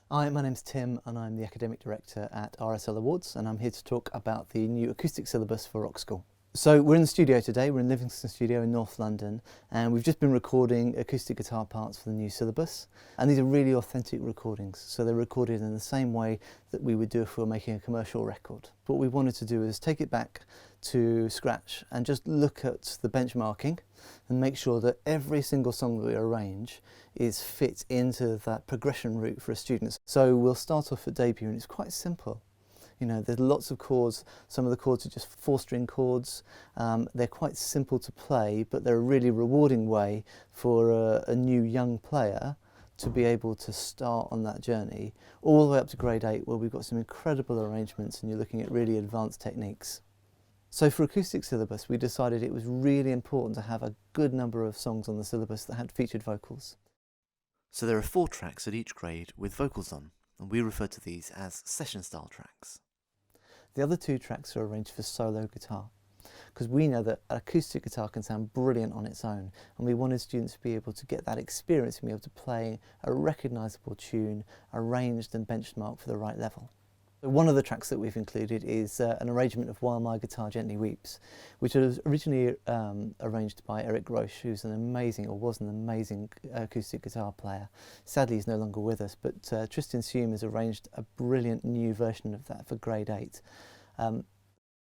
Hi, my name's Tim and I'm the Academic Director at RSL Awards, and I'm here to talk about the new acoustic syllabus for Rockschool. So we're in the studio today, we're in Livingston Studio in North London, and we've just been recording acoustic guitar parts for the new syllabus. And these are really authentic recordings, so they're recorded in the same way that we would do if we were making a commercial record. What we wanted to do is take it back to scratch and just look at the benchmarking and make sure that every single song that we arrange is fit into that progression route for a student. So we'll start off at debut and it's quite simple. You know, there's lots of chords. Some of the chords are just 4-string chords. They're quite simple to play, but they're a really rewarding way for a new young player to be able to start on that journey, all the way up to grade 8, where we've got some incredible arrangements and you're looking at really advanced techniques. So for acoustic syllabus, we decided it was really important to have a good number of songs on the syllabus that had featured vocals. So there are 4 tracks at each grade with vocals on, and we refer to these as session-style tracks. The other 2 tracks are arranged for solo guitar, because we know that acoustic guitar can sound brilliant on its own, and we wanted students to be able to get that experience and be able to play a recognisable tune, arranged and benchmarked for the right level. One of the tracks that we've included is an arrangement of While My Guitar Gently Weeps, which was originally arranged by Eric Roche, who's an amazing, or was an amazing acoustic guitar player. Sadly he's no longer with us, but Tristan Sume has arranged a brilliant new version of that for grade 8.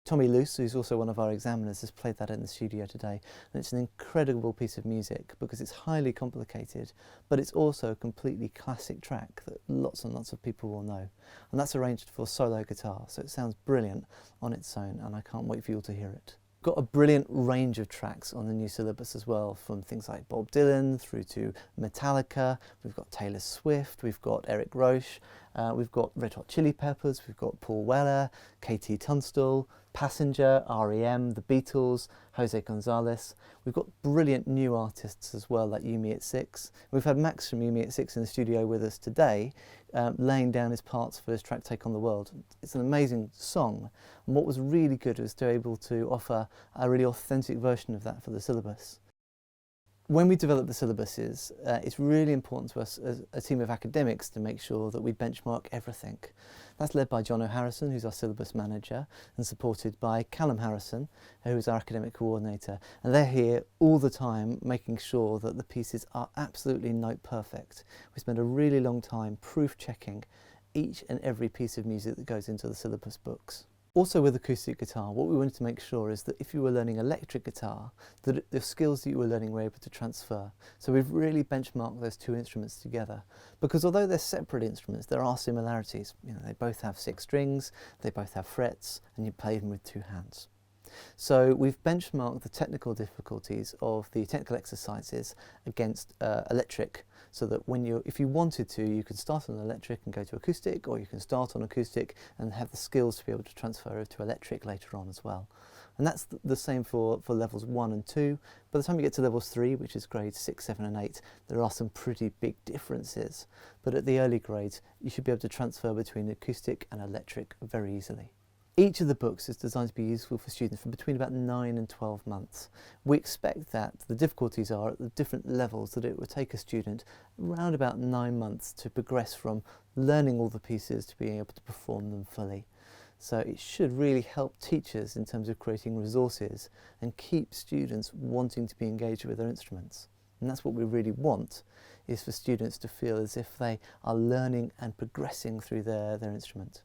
Tommy Luce, who's also one of our examiners, has played that in the studio today, and it's an incredible piece of music because it's highly complicated, but it's also a completely classic track that lots and lots of people will know. And that's arranged for solo guitar, so it sounds brilliant on its own, and I can't wait for you all to hear it. Got a brilliant range of tracks on the new syllabus as well, from things like Bob Dylan through to Metallica. We've got Taylor Swift, we've got Eric Roche, we've got Red Hot Chili Peppers, we've got Paul Weller, KT Tunstall, Passenger, REM, The Beatles, Jose Gonzalez. We've got brilliant new artists as well, like You Me at 6. We've had Max from You Me at 6 in the studio with us today, laying down his parts for his track Take on the World. It's an amazing song, and what was really good was to be able to offer a really authentic version of that for the syllabus. When we develop the syllabuses, it's really important to us as a team of academics to make sure that we benchmark everything. That's led by John O'Harrison, who's our syllabus manager, and supported by Callum Harrison, who is our academic coordinator. And they're here all the time making sure that the pieces are absolutely note perfect. We spend a really long time proof checking each and every piece of music that goes into the syllabus books. Also with acoustic guitar, what we wanted to make sure is that if you were learning electric guitar, that the skills that you were learning were able to transfer. So we've really benchmarked those 2 instruments together, because although they're separate instruments, there are similarities. You know, they both have 6 strings, they both have frets, and you play them with 2 hands. So we've benchmarked the technical difficulties of the technical exercises against electric, so that if you wanted to, you could start on electric and go to acoustic, or you can start on acoustic and have the skills to be able to transfer over to electric later on as well. And that's the same for levels 1 and 2. By the time you get to levels 3, which is grades 6, 7 and 8, there are some pretty big differences. But at the early grades, you should be able to transfer between acoustic and electric very easily. Each of the books is designed to be useful for students from between about 9 and 12 months. We expect that the difficulties are at the different levels that it would take a student around about 9 months to progress from learning all the pieces to being able to perform them fully. So it should really help teachers in terms of creating resources and keep students wanting to be engaged with their instruments. And that's what we really want, is for students to feel as if they are learning and progressing through their instrument.